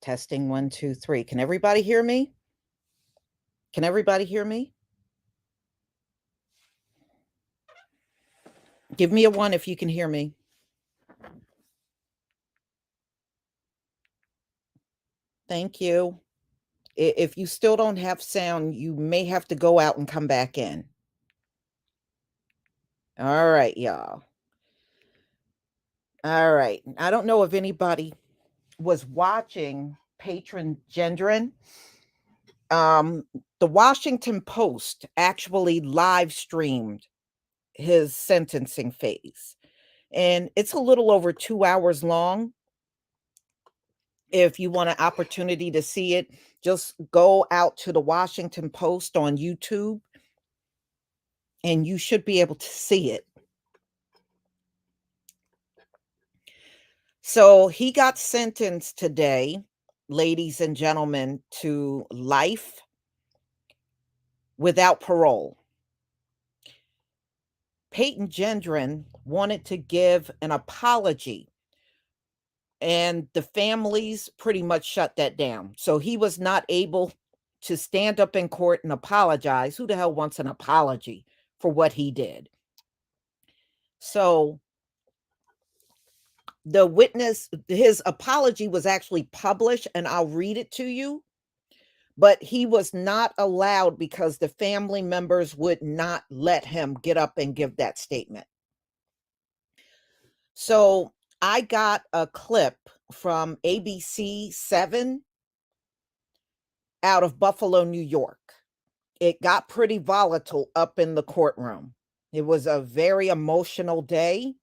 Testing 1, 2, 3. Can everybody hear me? Can everybody hear me? Give me a 1 if you can hear me. Thank you. If you still don't have sound, you may have to go out and come back in. All right, y'all. All right. I don't know if anybody was watching Patron Gendron. The Washington Post actually live streamed his sentencing phase, and it's a little over 2 hours long. If you want an opportunity to see it, just go out to the Washington Post on YouTube and you should be able to see it. So he got sentenced today, ladies and gentlemen, to life without parole. Payton Gendron wanted to give an apology, and the families pretty much shut that down. So he was not able to stand up in court and apologize. Who the hell wants an apology for what he did? So the witness, his apology was actually published, and I'll read it to you. But he was not allowed because the family members would not let him get up and give that statement. So I got a clip from ABC 7 out of Buffalo, New York. It got pretty volatile up in the courtroom. It was a very emotional day.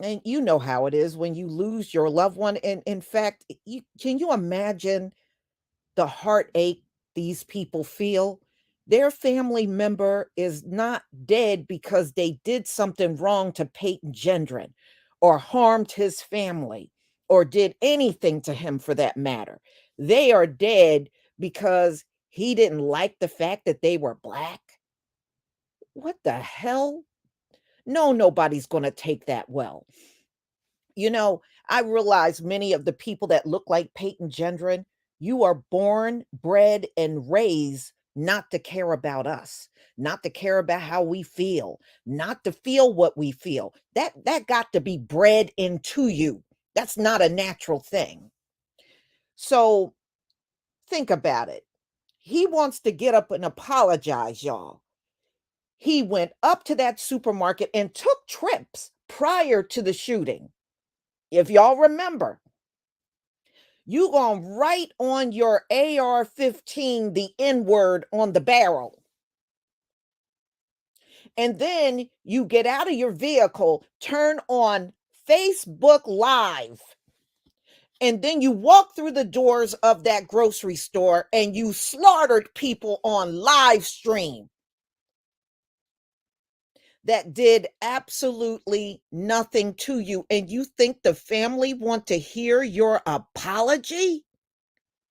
And you know how it is when you lose your loved one. And in fact, can you imagine the heartache these people feel? Their family member is not dead because they did something wrong to Peyton Gendron or harmed his family or did anything to him for that matter. They are dead because he didn't like the fact that they were Black. What the hell? No, nobody's going to take that well. You know, I realize many of the people that look like Peyton Gendron, you are born, bred, and raised not to care about us, not to care about how we feel, not to feel what we feel. That got to be bred into you. That's not a natural thing. So think about it. He wants to get up and apologize, y'all. He went up to that supermarket and took trips prior to the shooting. If y'all remember, you gonna write on your AR-15 the N-word on the barrel. And then you get out of your vehicle, turn on Facebook Live, and then you walk through the doors of that grocery store and you slaughtered people on live stream that did absolutely nothing to you. And you think the family want to hear your apology?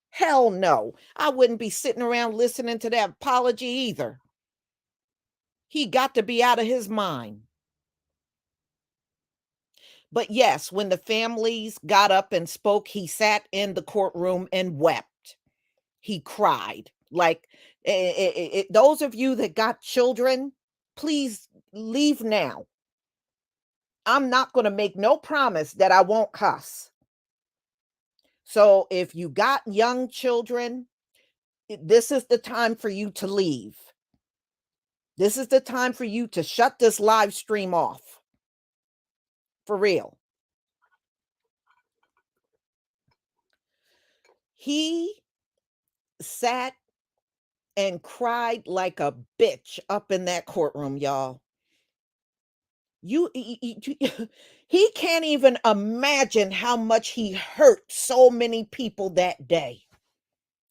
Hell no. I wouldn't be sitting around listening to that apology either. He got to be out of his mind. But yes, when the families got up and spoke, he sat in the courtroom and wept. He cried. Like, those of you that got children, please leave now. I'm not going to make no promise that I won't cuss. So if you got young children, this is the time for you to leave. This is the time for you to shut this live stream off. For real. He sat and cried like a bitch up in that courtroom, y'all. He can't even imagine how much he hurt so many people that day.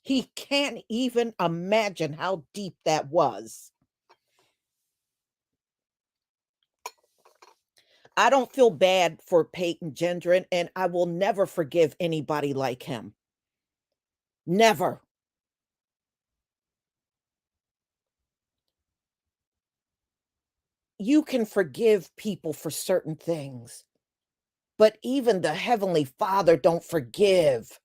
He can't even imagine how deep that was. I don't feel bad for Peyton Gendron, and I will never forgive anybody like him. Never. You can forgive people for certain things, but even the Heavenly Father don't forgive.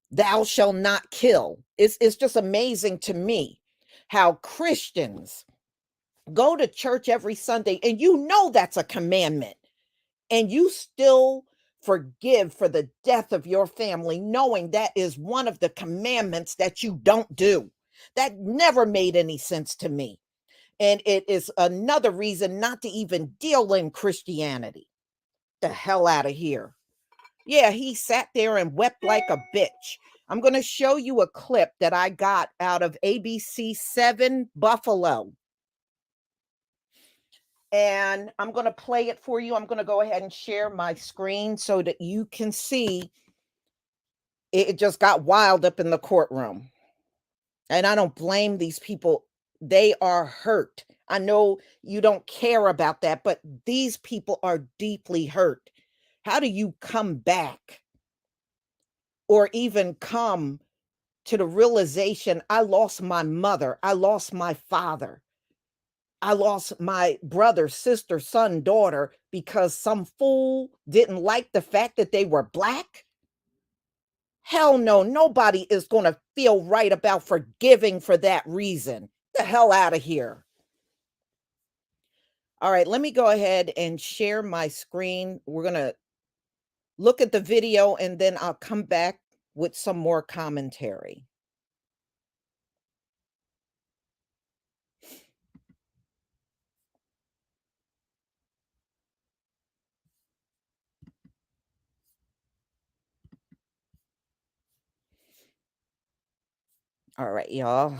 Thou shalt not kill. It's just amazing to me how Christians go to church every Sunday and you know that's a commandment, and you still forgive for the death of your family, knowing that is one of the commandments that you don't do. That never made any sense to me. And it is another reason not to even deal in Christianity. The hell out of here. Yeah, he sat there and wept like a bitch. I'm going to show you a clip that I got out of ABC 7 Buffalo. And I'm going to play it for you. I'm going to go ahead and share my screen so that you can see it just got wild up in the courtroom. And I don't blame these people. They are hurt. I know you don't care about that, but these people are deeply hurt. How do you come back or even come to the realization, I lost my mother, I lost my father, I lost my brother, sister, son, daughter because some fool didn't like the fact that they were Black? Hell no, nobody is going to feel right about forgiving for that reason. Get the hell out of here. All right, let me go ahead and share my screen. We're going to look at the video and then I'll come back with some more commentary. All right, y'all.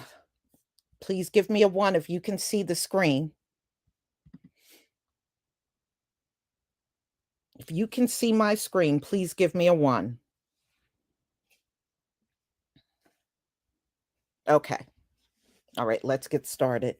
Please give me a 1 if you can see the screen. If you can see my screen, please give me a 1. Okay. All right, let's get started.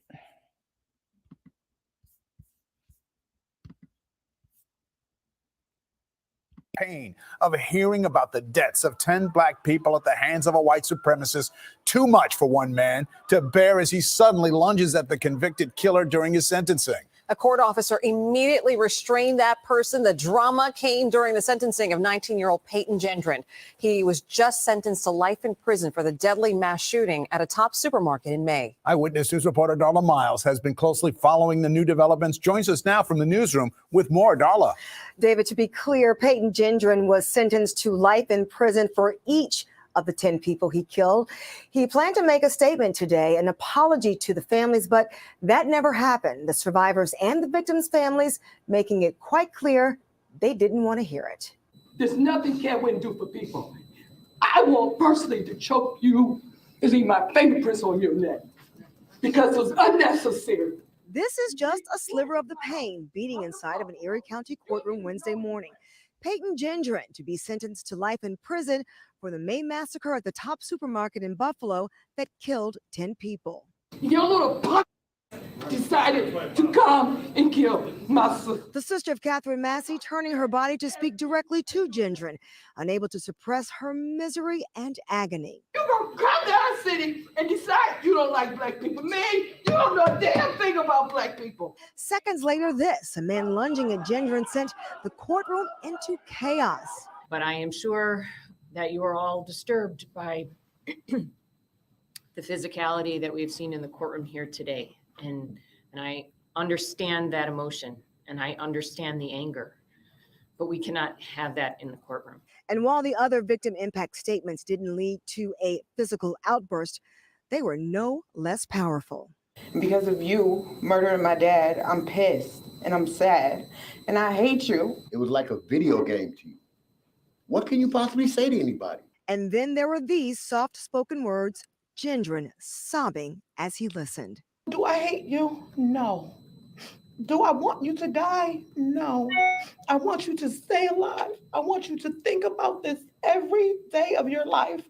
Pain of hearing about the deaths of 10 Black people at the hands of a white supremacist. Too much for one man to bear as he suddenly lunges at the convicted killer during his sentencing. A court officer immediately restrained that person. The drama came during the sentencing of 19-year-old Payton Gendron. He was just sentenced to life in prison for the deadly mass shooting at a top supermarket in May. Eyewitness News reporter Darla Miles has been closely following the new developments. Joins us now from the newsroom with more. Darla. David, to be clear, Payton Gendron was sentenced to life in prison for each of the 10 people he killed. He planned to make a statement today, an apology to the families, but that never happened. The survivors and the victims' families making it quite clear they didn't want to hear it. There's nothing Cat wouldn't do for people. I want personally to choke you and leave my fingerprints on your neck because it was unnecessary. This is just a sliver of the pain beating inside of an Erie County courtroom Wednesday morning. Payton Gendron to be sentenced to life in prison for the May massacre at the top supermarket in Buffalo that killed 10 people. Your little punk decided to come and kill my sister. The sister of Catherine Massey turning her body to speak directly to Gendron, unable to suppress her misery and agony. You're going to come to our city and decide you don't like Black people. Man, you don't know a damn thing about Black people. Seconds later, this, a man lunging at Gendron sent the courtroom into chaos. But I am sure that you are all disturbed by the physicality that we've seen in the courtroom here today. And I understand that emotion and I understand the anger, but we cannot have that in the courtroom. And while the other victim impact statements didn't lead to a physical outburst, they were no less powerful. Because of you murdering my dad, I'm pissed and I'm sad and I hate you. It was like a video game to you. What can you possibly say to anybody? And then there were these soft-spoken words, Gendron sobbing as he listened. Do I hate you? No. Do I want you to die? No. I want you to stay alive. I want you to think about this every day of your life.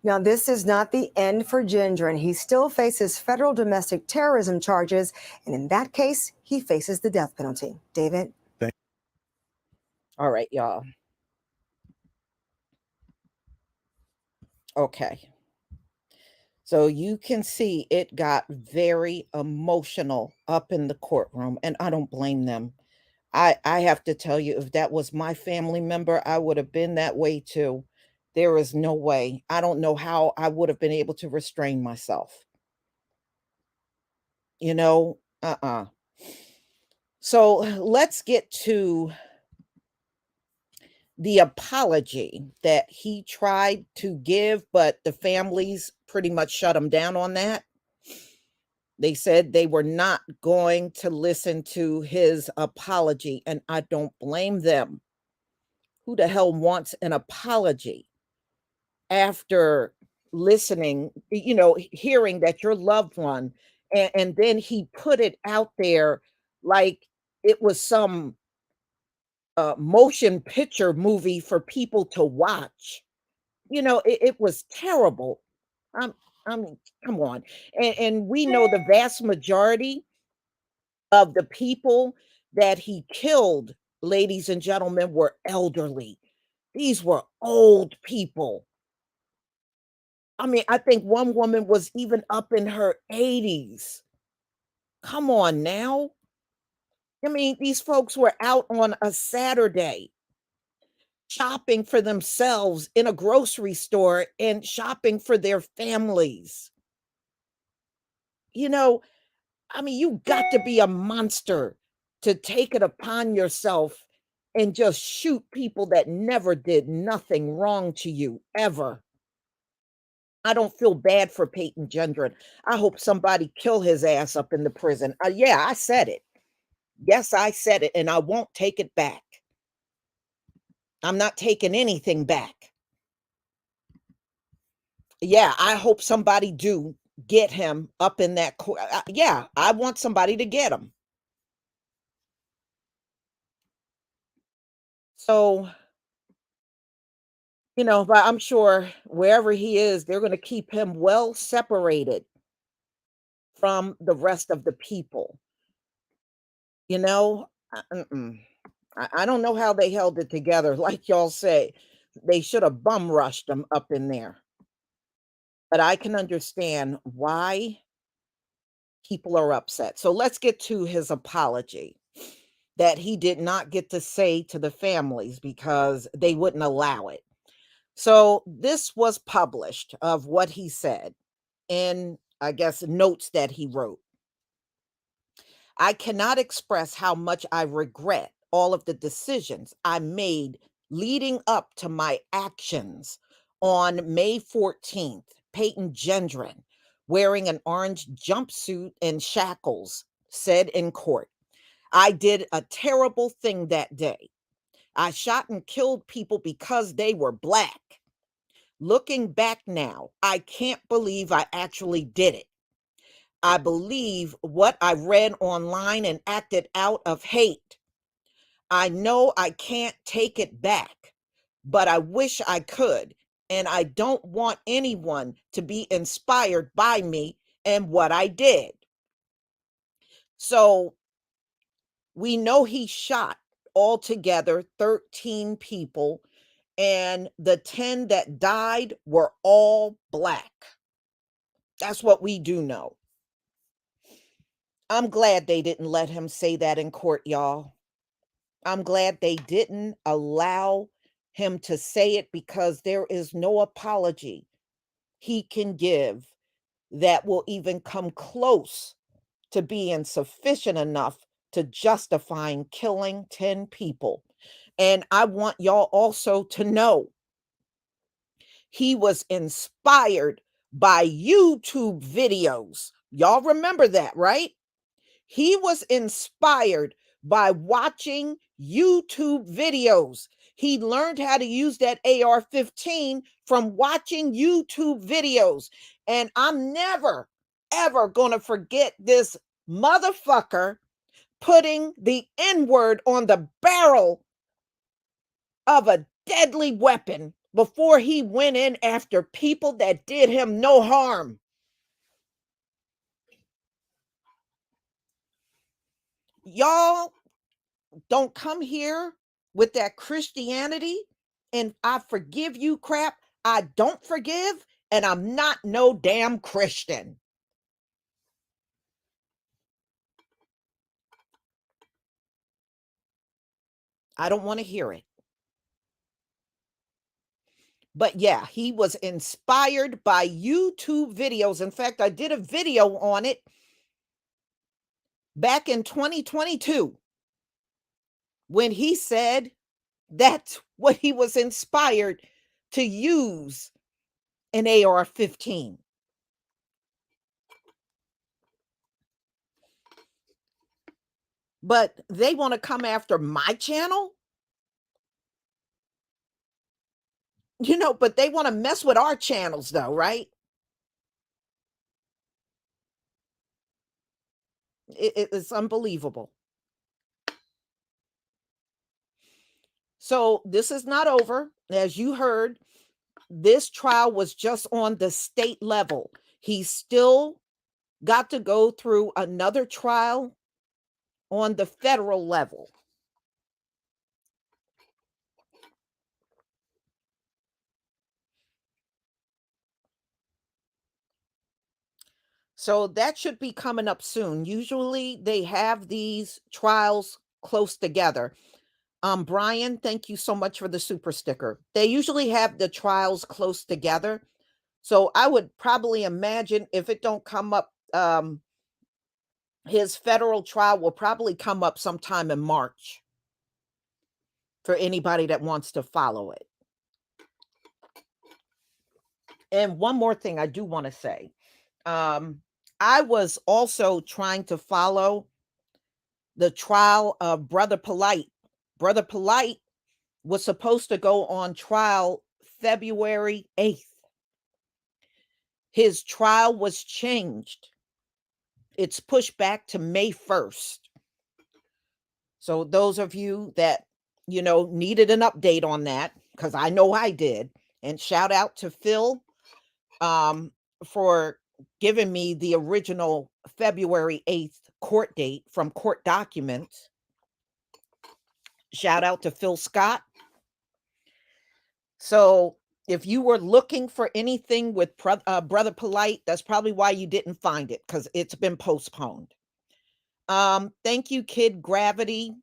Now, this is not the end for Gendron. He still faces federal domestic terrorism charges, and in that case, he faces the death penalty. David? All right, y'all. Okay. So you can see it got very emotional up in the courtroom, and I don't blame them. I have to tell you, if that was my family member, I would have been that way too. There is no way. I don't know how I would have been able to restrain myself. You know? So let's get to the apology that he tried to give, but the families pretty much shut him down on that. They said they were not going to listen to his apology, and I don't blame them. Who the hell wants an apology after listening, hearing that your loved one, and then he put it out there like it was some motion picture movie for people to watch. It was terrible. I'm, I mean, come on. And we know the vast majority of the people that he killed, ladies and gentlemen, were elderly. These were old people. I mean, I think one woman was even up in her 80s. Come on now. I mean, these folks were out on a Saturday shopping for themselves in a grocery store and shopping for their families. You know, I mean, you got to be a monster to take it upon yourself and just shoot people that never did nothing wrong to you ever. I don't feel bad for Peyton Gendron. I hope somebody kill his ass up in the prison. Yeah, I said it. Yes, I said it, and I won't take it back. I'm not taking anything back. Yeah, I hope somebody do get him up in that court. Yeah, I want somebody to get him. So, but I'm sure wherever he is, they're going to keep him well separated from the rest of the people. You know, I don't know how they held it together. Like y'all say, they should have bum rushed him up in there. But I can understand why people are upset. So let's get to his apology that he did not get to say to the families because they wouldn't allow it. So this was published of what he said in, I guess, notes that he wrote. I cannot express how much I regret all of the decisions I made leading up to my actions on May 14th. Peyton Gendron, wearing an orange jumpsuit and shackles, said in court, I did a terrible thing that day. I shot and killed people because they were Black. Looking back now, I can't believe I actually did it. I believe what I read online and acted out of hate. I know I can't take it back, but I wish I could. And I don't want anyone to be inspired by me and what I did. So we know he shot altogether 13 people, and the 10 that died were all Black. That's what we do know. I'm glad they didn't let him say that in court, y'all. I'm glad they didn't allow him to say it because there is no apology he can give that will even come close to being sufficient enough to justifying killing 10 people. And I want y'all also to know he was inspired by YouTube videos. Y'all remember that, right? He was inspired by watching YouTube videos. He learned how to use that AR-15 from watching YouTube videos. And I'm never, ever going to forget this motherfucker putting the N-word on the barrel of a deadly weapon before he went in after people that did him no harm. Y'all don't come here with that Christianity and I forgive you crap. I don't forgive, and I'm not no damn Christian. I don't want to hear it. But yeah, he was inspired by YouTube videos. In fact, I did a video on it back in 2022 when he said that's what he was inspired to use an AR-15. But they want to come after my channel? But they want to mess with our channels though, right? It's unbelievable. So this is not over. As you heard, this trial was just on the state level. He still got to go through another trial on the federal level. So that should be coming up soon. Usually they have these trials close together. Brian, thank you so much for the super sticker. They usually have the trials close together. So I would probably imagine if it don't come up, his federal trial will probably come up sometime in March for anybody that wants to follow it. And one more thing I do want to say. I was also trying to follow the trial of Brother Polite. Brother Polite was supposed to go on trial February 8th. His trial was changed. It's pushed back to May 1st. So those of you that, needed an update on that, because I know I did, and shout out to Phil for giving me the original February 8th court date from court documents. Shout out to Phil Scott. So if you were looking for anything with Brother Polite, that's probably why you didn't find it, because it's been postponed. Thank you, Kid Gravity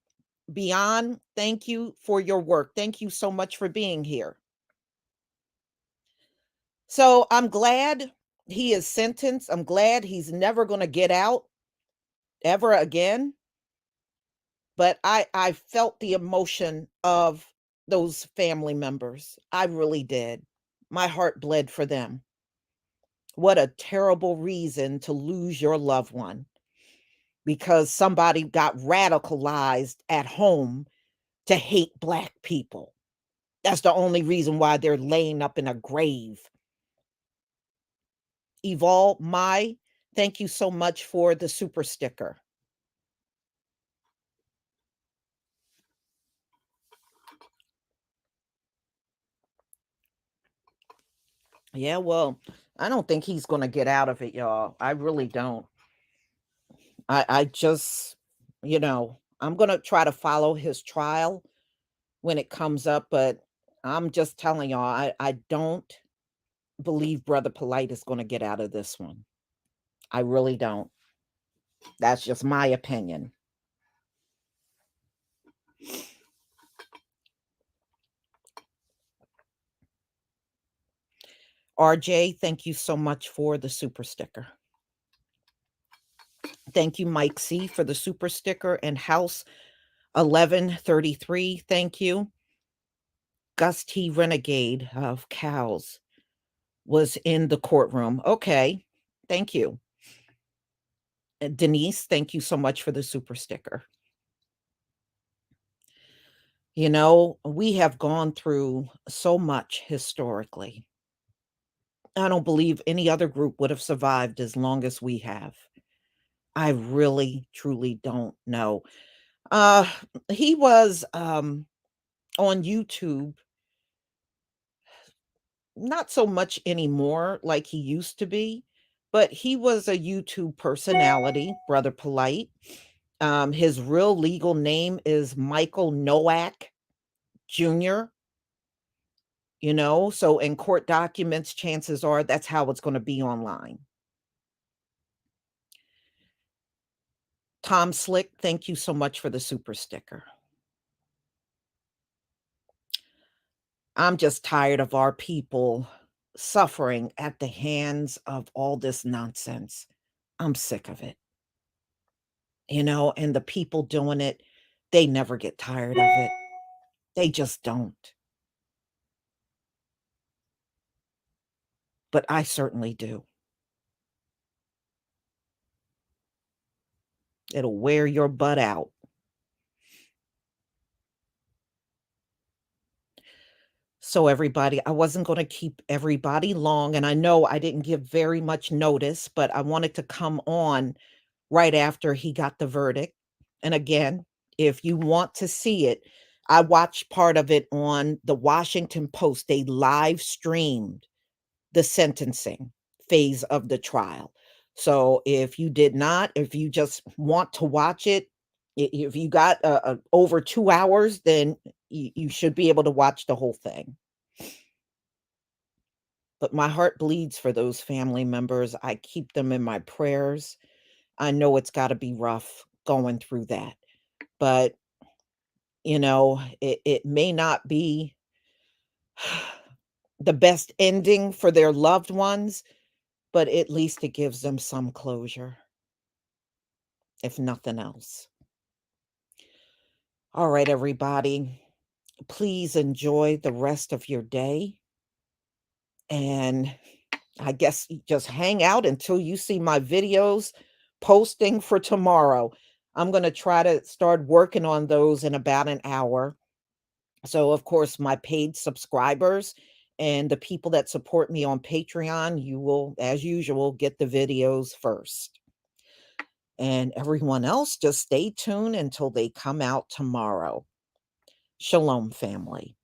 Beyond. Thank you for your work. Thank you so much for being here. So I'm glad he is sentenced. I'm glad he's never going to get out ever again. But I felt the emotion of those family members. I really did. My heart bled for them. What a terrible reason to lose your loved one because somebody got radicalized at home to hate Black people. That's the only reason why they're laying up in a grave. Evolve My, thank you so much for the super sticker. Yeah, well, I don't think he's going to get out of it, y'all. I really don't. I just, I'm going to try to follow his trial when it comes up, but I'm just telling y'all, I don't believe Brother Polite is going to get out of this one. I really don't. That's just my opinion. RJ, thank you so much for the super sticker. Thank you, Mike C, for the super sticker, and House 1133, thank you. Gus T Renegade of Cows was in the courtroom. Okay, thank you. Denise, thank you so much for the super sticker. We have gone through so much historically. I don't believe any other group would have survived as long as we have. I really, truly don't know. He was on YouTube, not so much anymore like he used to be, but he was a YouTube personality, Brother Polite. His real legal name is Michael Nowak Jr. So in court documents, chances are that's how it's going to be online. Tom Slick, thank you so much for the super sticker. I'm just tired of our people suffering at the hands of all this nonsense. I'm sick of it. And the people doing it, they never get tired of it. They just don't. But I certainly do. It'll wear your butt out. So everybody, I wasn't going to keep everybody long, and I know I didn't give very much notice, but I wanted to come on right after he got the verdict. And again, if you want to see it, I watched part of it on the Washington Post. They live streamed the sentencing phase of the trial. So if you did not, if you just want to watch it, if you got over 2 hours, then you should be able to watch the whole thing. But my heart bleeds for those family members. I keep them in my prayers. I know it's got to be rough going through that. But, it may not be the best ending for their loved ones, but at least it gives them some closure, if nothing else. All right, everybody, please enjoy the rest of your day. And I guess just hang out until you see my videos posting for tomorrow. I'm going to try to start working on those in about an hour. So, of course, my paid subscribers and the people that support me on Patreon, you will, as usual, get the videos first. And everyone else, just stay tuned until they come out tomorrow. Shalom, family.